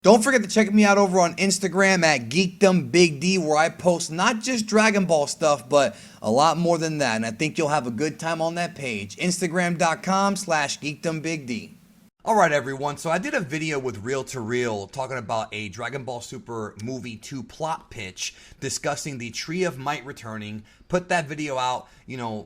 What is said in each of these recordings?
Don't forget to check me out over on Instagram at GeekdomBigD, where I post not just Dragon Ball stuff, but a lot more than that. And I think you'll have a good time on that page. Instagram.com/GeekdomBigD. Alright everyone, so I did a video with Real to Real talking about a Dragon Ball Super Movie 2 plot pitch, discussing the Tree of Might returning. Put that video out, a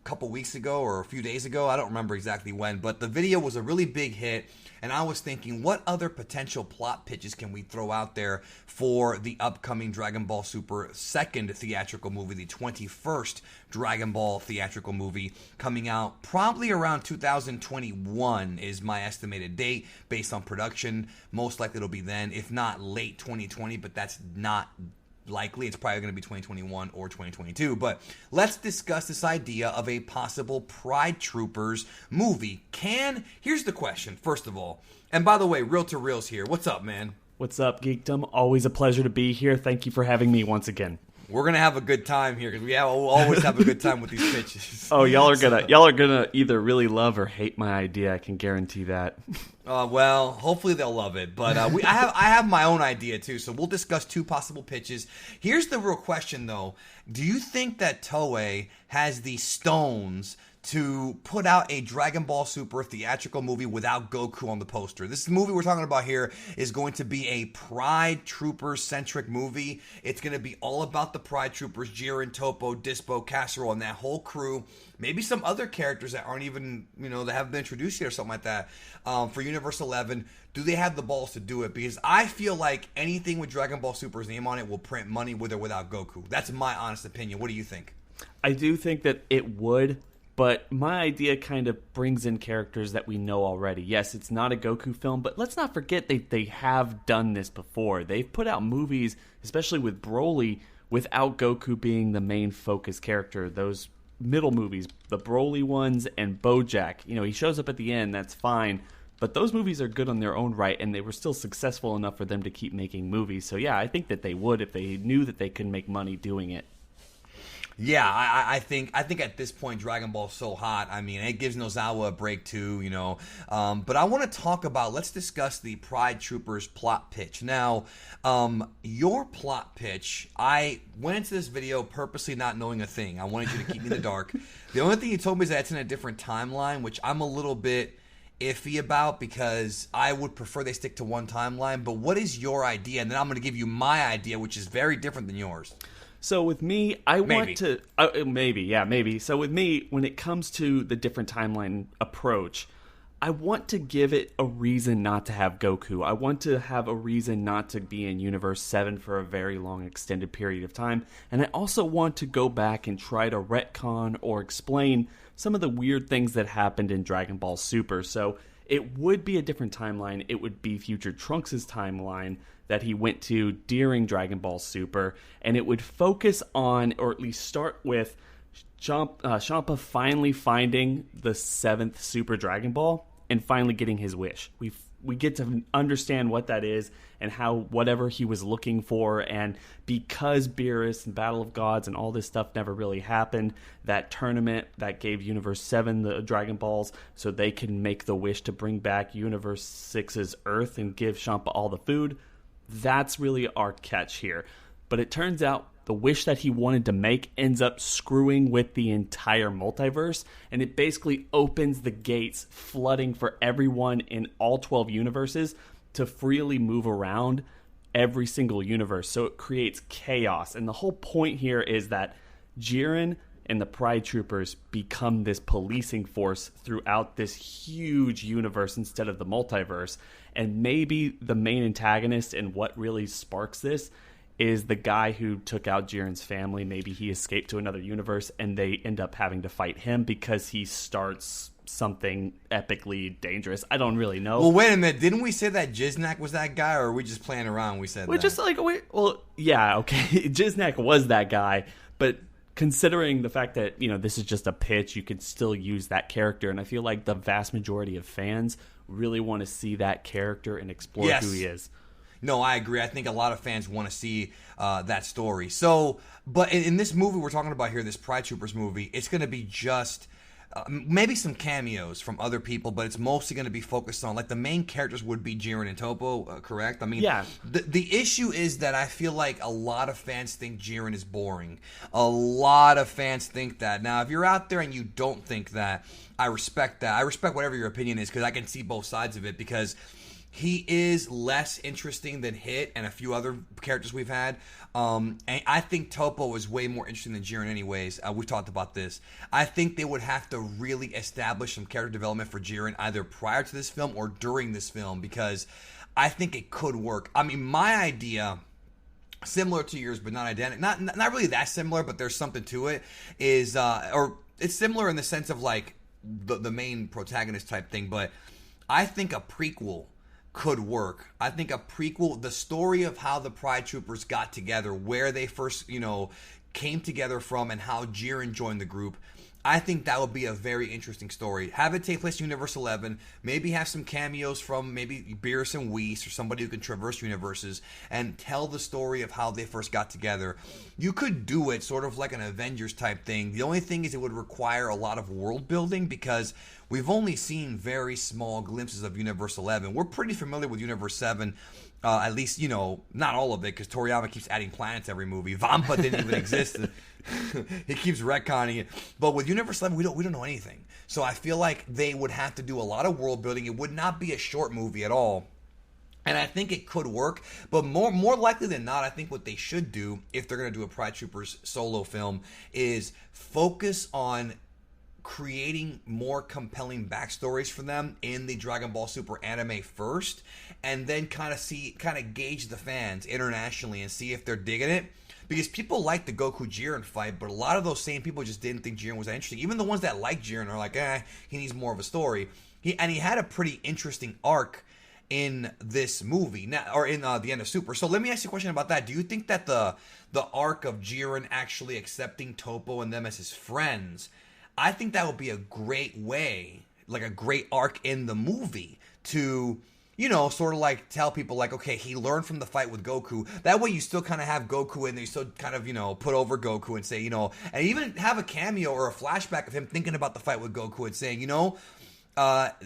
couple weeks ago or a few days ago? I don't remember exactly when, but the video was a really big hit. And I was thinking, what other potential plot pitches can we throw out there for the upcoming Dragon Ball Super second theatrical movie, the 21st Dragon Ball theatrical movie, coming out probably around 2021 is my estimated date based on production. Most likely it'll be then, if not late 2020, but that's not likely. It's probably going to be 2021 or 2022. But let's discuss this idea of a possible Pride Troopers movie. Here's the question, first of all. And by the way, Real to Real's here. What's up, man? What's up, Geekdom? Always a pleasure to be here. Thank you for having me once again. We're gonna have a good time here because we'll always have a good time with these pitches. Oh, y'all are gonna either really love or hate my idea. I can guarantee that. Well, hopefully they'll love it. But I have my own idea too. So we'll discuss two possible pitches. Here's the real question though: do you think that Toei has the stones to put out a Dragon Ball Super theatrical movie without Goku on the poster? This movie we're talking about here is going to be a Pride Troopers centric movie. It's going to be all about the Pride Troopers, Jiren, Toppo, Dispo, Casserole, and that whole crew. Maybe some other characters that aren't even, that haven't been introduced yet or something like that. For Universe 11, do they have the balls to do it? Because I feel like anything with Dragon Ball Super's name on it will print money with or without Goku. That's my honest opinion. What do you think? I do think that it would. But my idea kind of brings in characters that we know already. Yes, it's not a Goku film, but let's not forget they have done this before. They've put out movies, especially with Broly, without Goku being the main focus character. Those middle movies, the Broly ones and BoJack, he shows up at the end, that's fine. But those movies are good on their own right, and they were still successful enough for them to keep making movies. So yeah, I think that they would if they knew that they could make money doing it. Yeah, I think at this point Dragon Ball's so hot. I mean, it gives Nozawa a break too, But I want to talk about. Let's discuss the Pride Troopers plot pitch. Now, your plot pitch. I went into this video purposely not knowing a thing. I wanted you to keep me in the dark. The only thing you told me is that it's in a different timeline, which I'm a little bit iffy about because I would prefer they stick to one timeline. But what is your idea? And then I'm going to give you my idea, which is very different than yours. So with me, maybe. So with me, when it comes to the different timeline approach, I want to give it a reason not to have Goku. I want to have a reason not to be in Universe 7 for a very long extended period of time. And I also want to go back and try to retcon or explain some of the weird things that happened in Dragon Ball Super. So it would be a different timeline. It would be Future Trunks' timeline that he went to during Dragon Ball Super, and it would focus on, or at least start with, Champa finally finding the 7th Super Dragon Ball and finally getting his wish. We get to understand what that is and how whatever he was looking for, and because Beerus and Battle of Gods and all this stuff never really happened, that tournament that gave Universe 7 the Dragon Balls so they can make the wish to bring back Universe 6's Earth and give Champa all the food. That's really our catch here. But it turns out the wish that he wanted to make ends up screwing with the entire multiverse, and it basically opens the gates, flooding for everyone in all 12 universes to freely move around every single universe. So it creates chaos. And the whole point here is that Jiren and the Pride Troopers become this policing force throughout this huge universe instead of the multiverse. And maybe the main antagonist and what really sparks this is the guy who took out Jiren's family. Maybe he escaped to another universe and they end up having to fight him because he starts something epically dangerous. I don't really know. Well, wait a minute. Didn't we say that Jiznak was that guy, or are we just playing around? We said we're that. Just like, yeah, okay. Jiznak was that guy, but considering the fact that, this is just a pitch, you could still use that character. And I feel like the vast majority of fans really want to see that character and explore who he is. No, I agree. I think a lot of fans want to see that story. So, but in this movie we're talking about here, this Pride Troopers movie, it's going to be just maybe some cameos from other people, but it's mostly going to be focused on, like, the main characters would be Jiren and Toppo, correct? I mean, Yeah. the issue is that I feel like a lot of fans think Jiren is boring. A lot of fans think that. Now, if you're out there and you don't think that, I respect that. I respect whatever your opinion is, because I can see both sides of it, because he is less interesting than Hit and a few other characters we've had. And I think Toppo is way more interesting than Jiren anyways. We've talked about this. I think they would have to really establish some character development for Jiren either prior to this film or during this film, because I think it could work. I mean, my idea, similar to yours but not identical, not really that similar, but there's something to it, is, or it's similar in the sense of like the main protagonist type thing, but I think a prequel could work. I think a prequel, the story of how the Pride Troopers got together, where they first, came together from, and how Jiren joined the group. I think that would be a very interesting story. Have it take place in Universe 11. Maybe have some cameos from maybe Beerus and Whis, or somebody who can traverse universes, and tell the story of how they first got together. You could do it sort of like an Avengers type thing. The only thing is it would require a lot of world building, because we've only seen very small glimpses of Universe 11. We're pretty familiar with Universe 7. At least, not all of it, because Toriyama keeps adding planets every movie. Vampa didn't even exist. He keeps retconning it. But with Universe 11, we don't know anything. So I feel like they would have to do a lot of world building. It would not be a short movie at all. And I think it could work, but more likely than not, I think what they should do, if they're going to do a Pride Troopers solo film, is focus on creating more compelling backstories for them in the Dragon Ball Super anime first, and then kind of gauge the fans internationally and see if they're digging it. Because people like the Goku Jiren fight, but a lot of those same people just didn't think Jiren was that interesting. Even the ones that like Jiren are like, he needs more of a story. He had a pretty interesting arc in this movie, now, or in the end of Super. So let me ask you a question about that. Do you think that the arc of Jiren actually accepting Toppo and them as his friends, I think that would be a great way, like a great arc in the movie to, sort of like tell people like, okay, he learned from the fight with Goku. That way you still kind of have Goku and you still kind of, put over Goku and say, and even have a cameo or a flashback of him thinking about the fight with Goku and saying,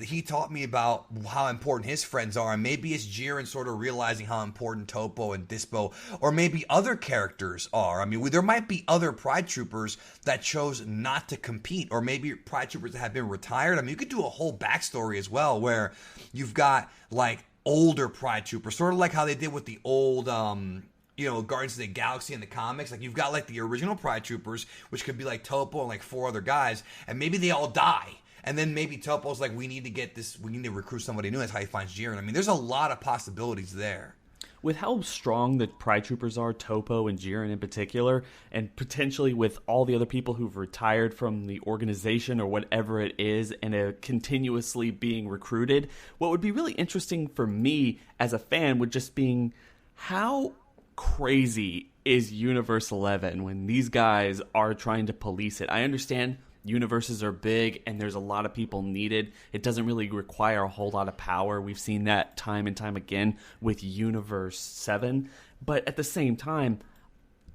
he taught me about how important his friends are, and maybe it's Jiren sort of realizing how important Toppo and Dispo, or maybe other characters are. I mean, there might be other Pride Troopers that chose not to compete, or maybe Pride Troopers that have been retired. I mean, you could do a whole backstory as well, where you've got, like, older Pride Troopers, sort of like how they did with the old, Guardians of the Galaxy in the comics. Like, you've got, like, the original Pride Troopers, which could be, like, Toppo and, like, 4 other guys, and maybe they all die. And then maybe Toppo's like, we need to recruit somebody new. That's how he finds Jiren. I mean, there's a lot of possibilities there. With how strong the Pride Troopers are, Toppo and Jiren in particular, and potentially with all the other people who've retired from the organization or whatever it is and are continuously being recruited, what would be really interesting for me as a fan would just being how crazy is Universe 11 when these guys are trying to police it. I understand universes are big and there's a lot of people needed. It doesn't really require a whole lot of power. We've seen that time and time again with Universe 7. But at the same time,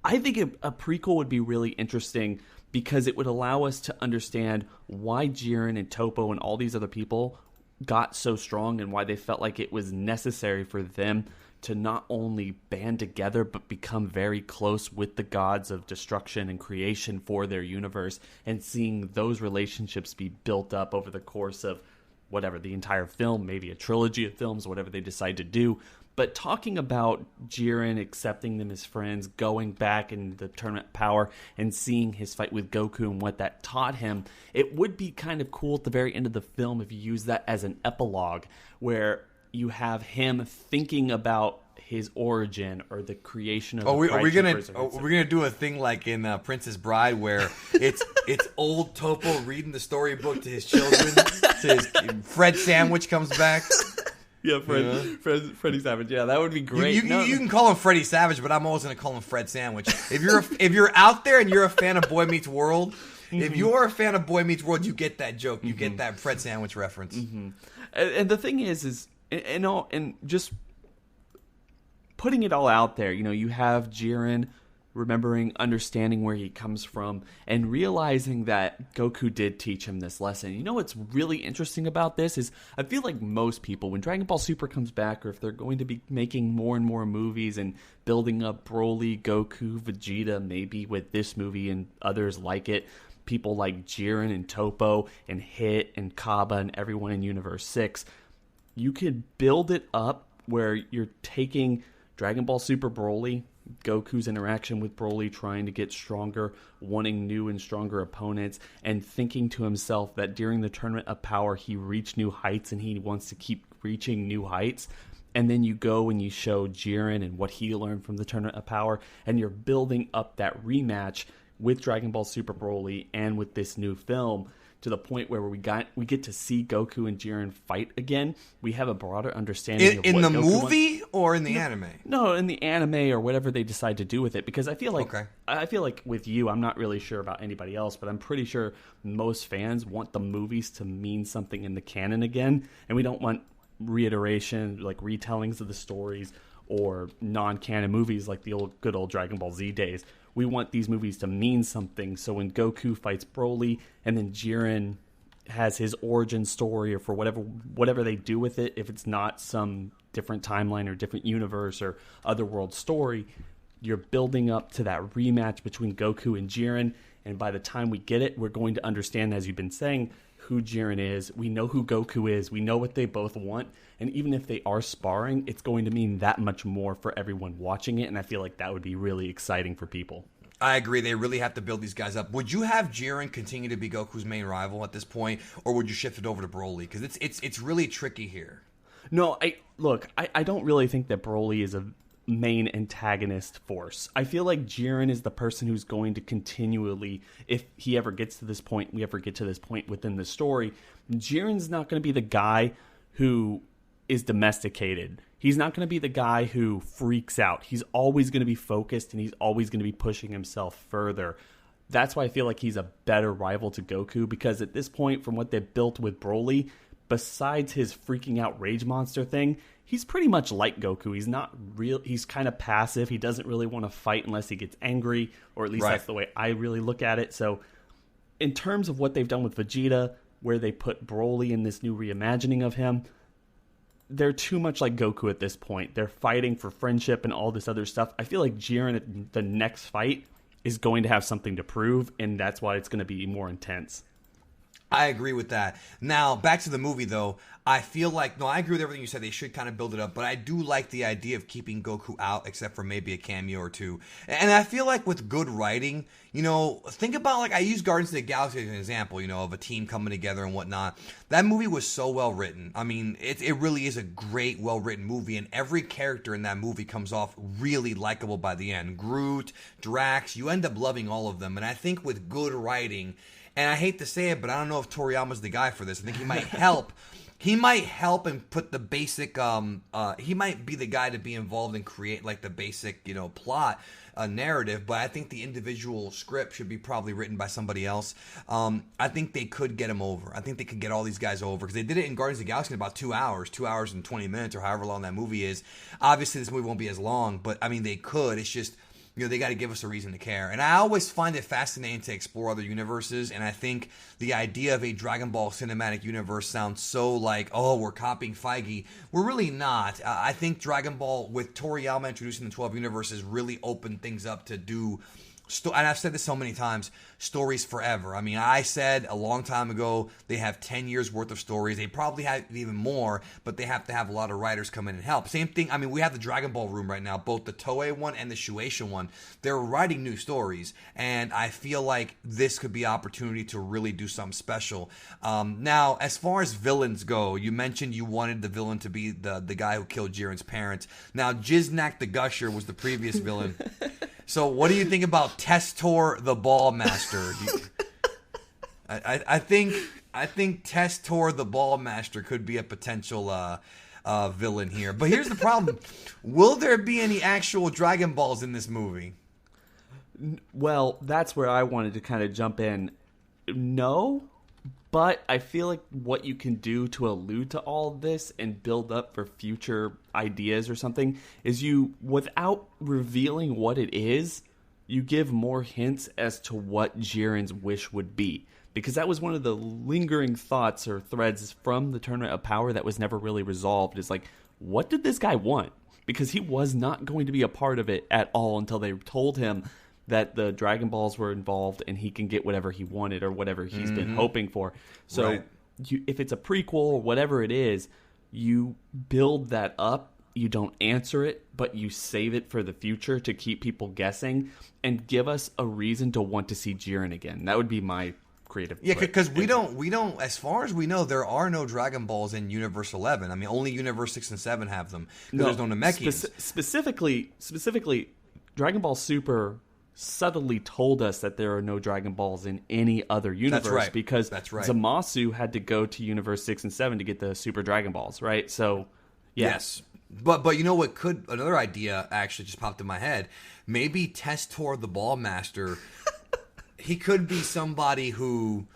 I think a prequel would be really interesting because it would allow us to understand why Jiren and Toppo and all these other people got so strong and why they felt like it was necessary for them to not only band together but become very close with the gods of destruction and creation for their universe, and seeing those relationships be built up over the course of whatever, the entire film, maybe a trilogy of films, whatever they decide to do. But talking about Jiren accepting them as friends, going back in the Tournament of Power and seeing his fight with Goku and what that taught him, it would be kind of cool at the very end of the film if you use that as an epilogue where you have him thinking about his origin or the creation of. We're gonna do a thing like in Princess Bride where it's old Toppo reading the storybook to his children. Fred Sandwich comes back. Yeah, Freddy Savage. Yeah, that would be great. You can call him Freddy Savage, but I'm always gonna call him Fred Sandwich. If you're out there and you're a fan of Boy Meets World, if you are a fan of Boy Meets World, you get that joke. You get that Fred Sandwich reference. And the thing is. And just putting it all out there, you have Jiren remembering, understanding where he comes from, and realizing that Goku did teach him this lesson. You know what's really interesting about this is I feel like most people, when Dragon Ball Super comes back, or if they're going to be making more and more movies and building up Broly, Goku, Vegeta, maybe with this movie and others like it, people like Jiren and Toppo and Hit and Kaba and everyone in Universe 6, you could build it up where you're taking Dragon Ball Super Broly, Goku's interaction with Broly, trying to get stronger, wanting new and stronger opponents, and thinking to himself that during the Tournament of Power, he reached new heights and he wants to keep reaching new heights. And then you go and you show Jiren and what he learned from the Tournament of Power, and you're building up that rematch with Dragon Ball Super Broly and with this new film to the point where we get to see Goku and Jiren fight again. We have a broader understanding of in what the Goku movie or in the anime. No, in the anime or whatever they decide to do with it. Because I feel like Okay. I feel like with you, I'm not really sure about anybody else, but I'm pretty sure most fans want the movies to mean something in the canon again, and we don't want reiteration, like retellings of the stories or non-canon movies like the good old Dragon Ball Z days. We want these movies to mean something. So when Goku fights Broly and then Jiren has his origin story, or for whatever they do with it, if it's not some different timeline or different universe or otherworld story, you're building up to that rematch between Goku and Jiren. And by the time we get it, we're going to understand, as you've been saying, who Jiren is. We know who Goku is. We know what they both want. And even if they are sparring, it's going to mean that much more for everyone watching it. And I feel like that would be really exciting for people. I agree. They really have to build these guys up. Would you have Jiren continue to be Goku's main rival at this point, or would you shift it over to Broly? Because it's really tricky here. No, I don't really think that Broly is a main antagonist force. I feel like Jiren is the person who's going to continually, if he ever gets to this point, we ever get to this point within the story, Jiren's not going to be the guy who is domesticated. He's not going to be the guy who freaks out. He's always going to be focused, and he's always going to be pushing himself further. That's why I feel like he's a better rival to Goku, because at this point, from what they've built with Broly, besides his freaking out rage monster thing, he's pretty much like Goku. He's not real. He's kind of passive. He doesn't really want to fight unless he gets angry, or at least that's the way I really look at it. So in terms of what they've done with Vegeta, where they put Broly in this new reimagining of him, they're too much like Goku at this point. They're fighting for friendship and all this other stuff. I feel like Jiren at the next fight is going to have something to prove, and that's why it's going to be more intense. I agree with that. Now, back to the movie, though. I feel like, no, I agree with everything you said. They should kind of build it up, but I do like the idea of keeping Goku out, except for maybe a cameo or two. And I feel like with good writing, think about, like, I use Guardians of the Galaxy as an example, of a team coming together and whatnot. That movie was so well written. I mean, it really is a great, well written movie, and every character in that movie comes off really likable by the end. Groot, Drax, you end up loving all of them. And I think with good writing, and I hate to say it, but I don't know if Toriyama's the guy for this. I think he might help. He might help and put the basic. He might be the guy to be involved and create like the basic, plot narrative. But I think the individual script should be probably written by somebody else. I think they could get him over. I think they could get all these guys over, because they did it in Guardians of the Galaxy in about 2 hours, 2 hours and 20 minutes, or however long that movie is. Obviously, this movie won't be as long, but I mean, they could. It's just, they got to give us a reason to care. And I always find it fascinating to explore other universes, and I think the idea of a Dragon Ball cinematic universe sounds so like, oh, we're copying Feige. We're really not. I think Dragon Ball, with Toriyama introducing the 12 universes, really opened things up to do, and I've said this so many times, stories forever. I mean, I said a long time ago they have 10 years worth of stories. They probably have even more, but they have to have a lot of writers come in and help. Same thing, I mean, we have the Dragon Ball room right now, both the Toei one and the Shueisha one. They're writing new stories, and I feel like this could be an opportunity to really do something special. Now, as far as villains go, you mentioned you wanted the villain to be the guy who killed Jiren's parents. Now, Jiznak the Gusher was the previous villain. So what do you think about Testor the Ball Master? I think Testor the Ball Master could be a potential villain here. But here's the problem. Will there be any actual Dragon Balls in this movie? Well, that's where I wanted to kind of jump in. No, but I feel like what you can do to allude to all of this and build up for future ideas or something is you, without revealing what it is, you give more hints as to what Jiren's wish would be. Because that was one of the lingering thoughts or threads from the Tournament of Power that was never really resolved. Is like, what did this guy want? Because he was not going to be a part of it at all until they told him that the Dragon Balls were involved and he can get whatever he wanted or whatever he's been hoping for. So if it's a prequel or whatever it is, you build that up. You don't answer it, but you save it for the future to keep people guessing and give us a reason to want to see Jiren again. That would be my creative. Yeah, because we don't. As far as we know, there are no Dragon Balls in Universe 11. I mean, only Universe 6 and 7 have them. There's no Namekians. Specifically, Dragon Ball Super subtly told us that there are no Dragon Balls in any other universe. That's right. Because That's right. Zamasu had to go to Universe 6 and 7 to get the Super Dragon Balls, right? So, yeah. Yes. But you know what another idea actually just popped in my head. Maybe Testor the Ball Master, he could be somebody who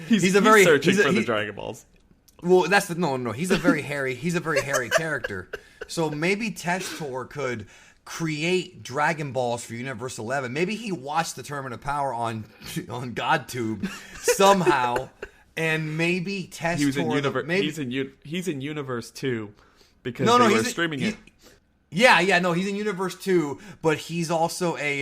he's searching for the Dragon Balls. Well, that's no. He's a very hairy character. So maybe Testor could create Dragon Balls for Universe 11. Maybe he watched the Tournament of Power on GodTube somehow. And maybe Testor... He was in he's in Universe 2 because they were streaming it. He's in Universe 2, but he's also a...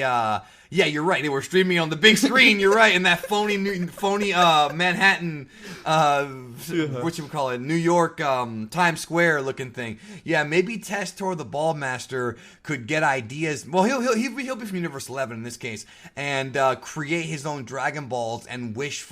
yeah, you're right. They were streaming on the big screen. You're right. In that phony Manhattan... whatchamacallit? New York Times Square looking thing. Yeah, maybe Testor the Ball Master could get ideas. Well, he'll be from Universe 11 in this case. And create his own Dragon Balls and wish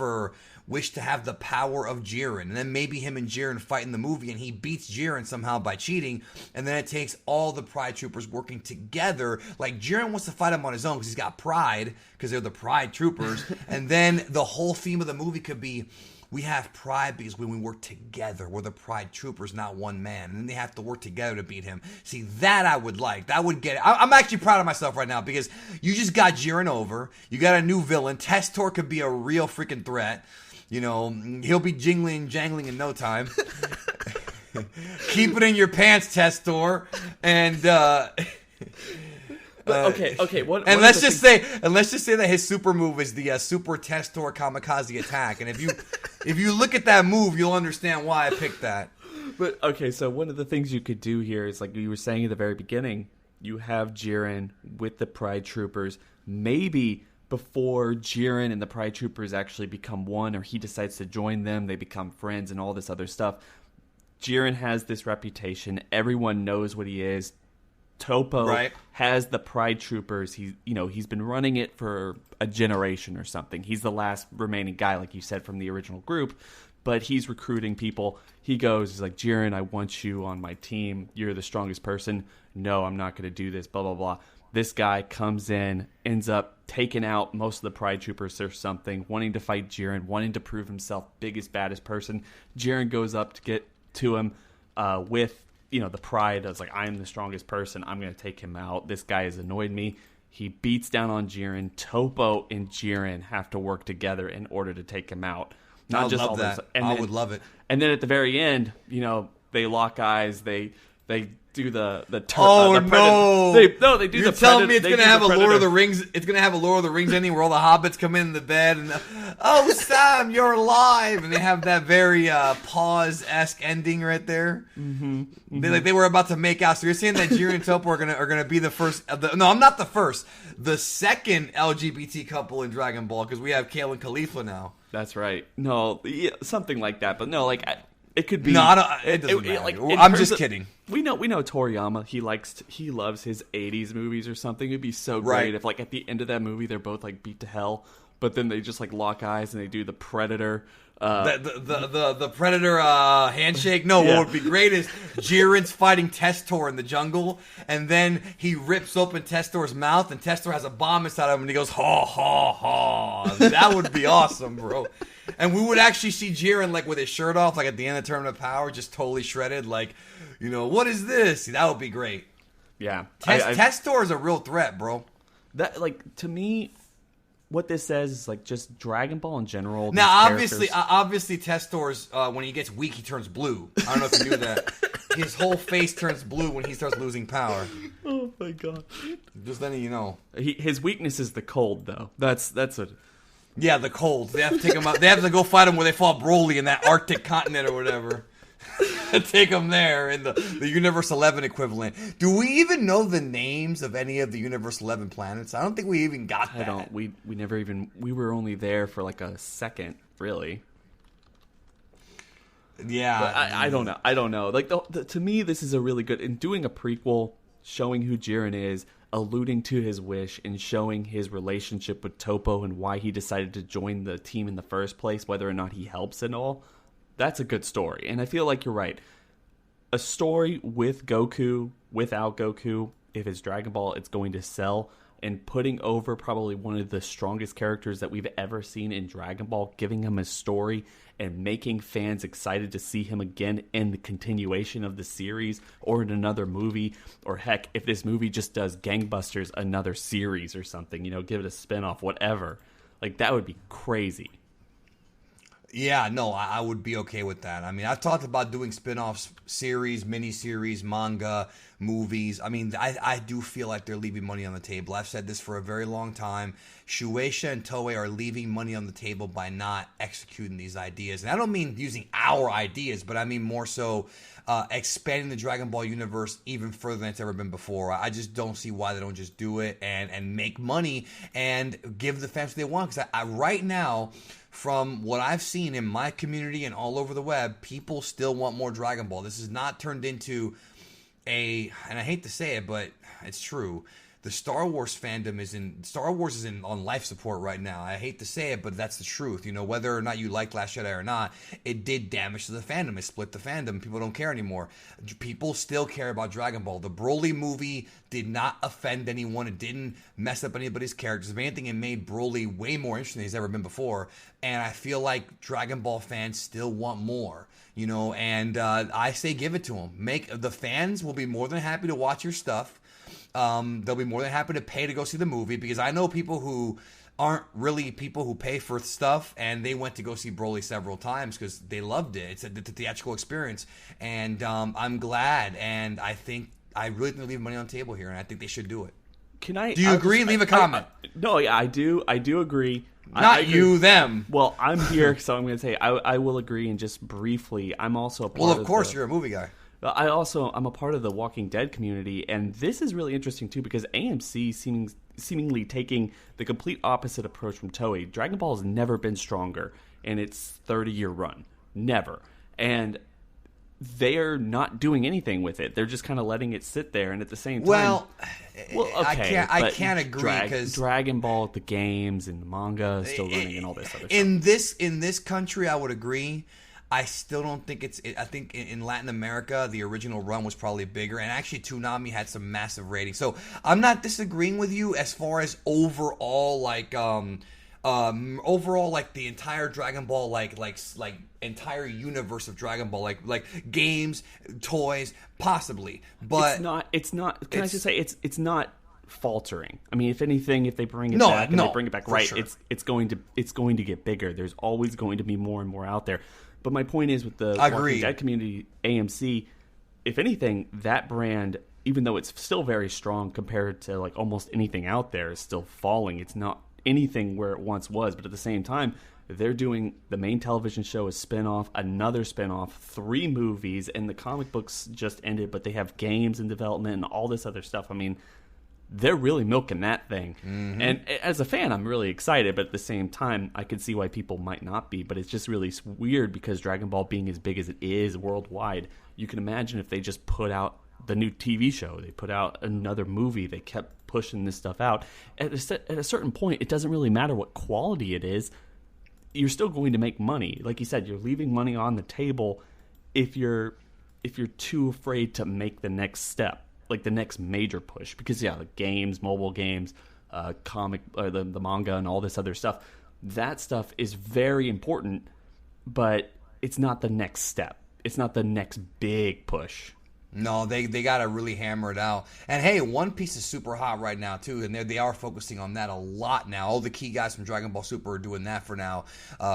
to have the power of Jiren. And then maybe him and Jiren fight in the movie and he beats Jiren somehow by cheating. And then it takes all the Pride Troopers working together. Like Jiren wants to fight him on his own because he's got pride because they're the Pride Troopers. And then the whole theme of the movie could be, we have pride because when we work together, we're the Pride Troopers, not one man. And then they have to work together to beat him. See, that I would like. That would get it. I'm actually proud of myself right now because you just got Jiren over. You got a new villain. Testor could be a real freaking threat. You know, he'll be jangling in no time. Keep it in your pants, Testor. And okay. Let's just say that his super move is the Super Testor Kamikaze Attack. And if you look at that move, you'll understand why I picked that. But okay, so one of the things you could do here is, like you were saying at the very beginning, you have Jiren with the Pride Troopers. Maybe before Jiren and the Pride Troopers actually become one, or he decides to join them, they become friends and all this other stuff. Jiren has this reputation. Everyone knows what he is. Topo has the Pride Troopers. He's been running it for a generation or something. He's the last remaining guy, like you said, from the original group. But he's recruiting people. He's like, Jiren, I want you on my team. You're the strongest person. No, I'm not going to do this, blah, blah, blah. This guy comes in, ends up taking out most of the Pride Troopers or something, wanting to fight Jiren, wanting to prove himself biggest, baddest person. Jiren goes up to get to him with, the pride. It's like, I'm the strongest person. I'm going to take him out. This guy has annoyed me. He beats down on Jiren. Topo and Jiren have to work together in order to take him out. I would love that. I would love it. And then at the very end, they lock eyes. They do the no! They do You're the. You're telling me it's gonna have a Lord of the Rings? It's gonna have a Lord of the Rings ending where all the hobbits come in the bed and Sam, you're alive, and they have that very Pause-esque ending right there. Mm-hmm. They were about to make out. So you're saying that Jiren and Topo are gonna be the first? No, I'm not the first. The second LGBT couple in Dragon Ball because we have Kale and Khalifa now. That's right. No, something like that. But no, like. It could be. No, it doesn't matter. I'm just kidding. We know Toriyama. He loves his '80s movies or something. It'd be so great if, like, at the end of that movie, they're both like beat to hell, but then they just like lock eyes and they do the Predator. The Predator handshake. No, what would be great is Jiren's fighting Testor in the jungle, and then he rips open Testor's mouth, and Testor has a bomb inside of him, and he goes ha ha ha. That would be awesome, bro. And we would actually see Jiren like with his shirt off, like at the end of Tournament of Power, just totally shredded. Like, what is this? That would be great. Yeah, Testor is a real threat, bro. That, like, to me, what this says is like just Dragon Ball in general. Now, obviously, Testor's when he gets weak, he turns blue. I don't know if you knew that. His whole face turns blue when he starts losing power. my god! Just letting you know. His weakness is the cold, though. That's a. Yeah, the cold. They have to take him out. They have to go fight him where they fought Broly in that Arctic continent or whatever. Take him there in the Universe 11 equivalent. Do we even know the names of any of the Universe 11 planets? I don't think we even got that. I don't. We never even. We were only there for like a second, really. Yeah, but I don't know. I don't know. Like to me, this is a really good. In doing a prequel, showing who Jiren is, alluding to his wish, and showing his relationship with Toppo and why he decided to join the team in the first place, whether or not he helps and all. That's a good story. And I feel like you're right. A story with Goku, without Goku, if it's Dragon Ball, it's going to sell. And putting over probably one of the strongest characters that we've ever seen in Dragon Ball, giving him a story and making fans excited to see him again in the continuation of the series or in another movie. Or heck, if this movie just does gangbusters, another series or something, give it a spinoff, whatever. Like, that would be crazy. Yeah, no, I would be okay with that. I mean, I've talked about doing spin-offs, series, miniseries, manga, movies. I mean, I do feel like they're leaving money on the table. I've said this for a very long time. Shueisha and Toei are leaving money on the table by not executing these ideas. And I don't mean using our ideas, but I mean more so expanding the Dragon Ball universe even further than it's ever been before. I just don't see why they don't just do it and make money and give the fans what they want. Because right now, from what I've seen in my community and all over the web, people still want more Dragon Ball. This is not turned into and I hate to say it, but it's true. The Star Wars fandom is on life support right now. I hate to say it, but that's the truth. Whether or not you like Last Jedi or not, it did damage to the fandom. It split the fandom. People don't care anymore. People still care about Dragon Ball. The Broly movie did not offend anyone. It didn't mess up anybody's characters. If anything, it made Broly way more interesting than he's ever been before. And I feel like Dragon Ball fans still want more. And I say give it to them. The fans will be more than happy to watch your stuff. They'll be more than happy to pay to go see the movie, because I know people who aren't really people who pay for stuff, and they went to go see Broly several times because they loved it. It's a theatrical experience, and I'm glad, and I really think they're leaving money on the table here, and I think they should do it. Do you agree? Leave a comment. No, yeah, I do agree. Not you, them. Well, I'm here, so I'm going to say I will agree, and just briefly, I'm also a part Well, of course, you're a movie guy. I'm a part of the Walking Dead community, and this is really interesting too, because AMC seemingly taking the complete opposite approach from Toei. Dragon Ball has never been stronger in its 30-year run. Never. And they're not doing anything with it. They're just kind of letting it sit there, and at the same time... okay, I can't agree, because Dragon Ball, the games and the manga is still running and all this other stuff. In this country, I would agree. I still don't think I think in Latin America, the original run was probably bigger. And actually, Toonami had some massive ratings. So I'm not disagreeing with you as far as overall, the entire Dragon Ball, like entire universe of Dragon Ball, like games, toys, possibly. But it's not. Can I just say it's not faltering. I mean, if anything, if they bring it back and they bring it back right, sure. it's going to get bigger. There's always going to be more and more out there. But my point is, with the Walking Dead community, AMC, if anything, that brand, even though it's still very strong compared to like almost anything out there, is still falling. It's not anything where it once was. But at the same time, they're doing the main television show, a spinoff, another spinoff, 3 movies, and the comic books just ended, but they have games in development and all this other stuff. I mean, they're really milking that thing. Mm-hmm. And as a fan, I'm really excited, but at the same time, I can see why people might not be. But it's just really weird, because Dragon Ball being as big as it is worldwide, you can imagine if they just put out the new TV show, they put out another movie, they kept pushing this stuff out. At a certain point, it doesn't really matter what quality it is. You're still going to make money. Like you said, you're leaving money on the table if you're too afraid to make the next step. Like the next major push, because the games, mobile games, comic, the manga, and all this other stuff, that stuff is very important, but it's not the next step. It's not the next big push. No, they got to really hammer it out. And hey, One Piece is super hot right now too, and they are focusing on that a lot now. All the key guys from Dragon Ball Super are doing that for now,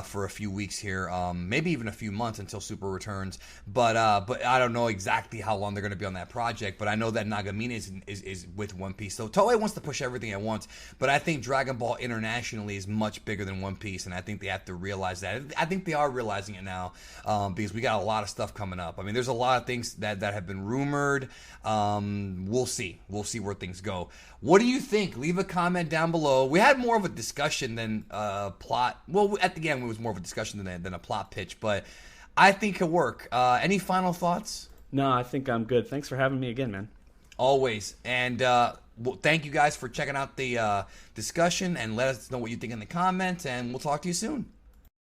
for a few weeks here, maybe even a few months until Super returns. But I don't know exactly how long they're going to be on that project. But I know that Nagamine is with One Piece. So Toei wants to push everything at once. But I think Dragon Ball internationally is much bigger than One Piece, and I think they have to realize that. I think they are realizing it now, because we got a lot of stuff coming up. I mean, there's a lot of things that have been rumored. We'll see where things go. What do you think? Leave a comment down below. We had more of a discussion than plot. Well, at the end it was more of a discussion than a plot pitch, but I think it could work. Any final thoughts? No, I think I'm good. Thanks for having me again, man. Always. And well, thank you guys for checking out the discussion, and let us know what you think in the comments, and we'll talk to you soon.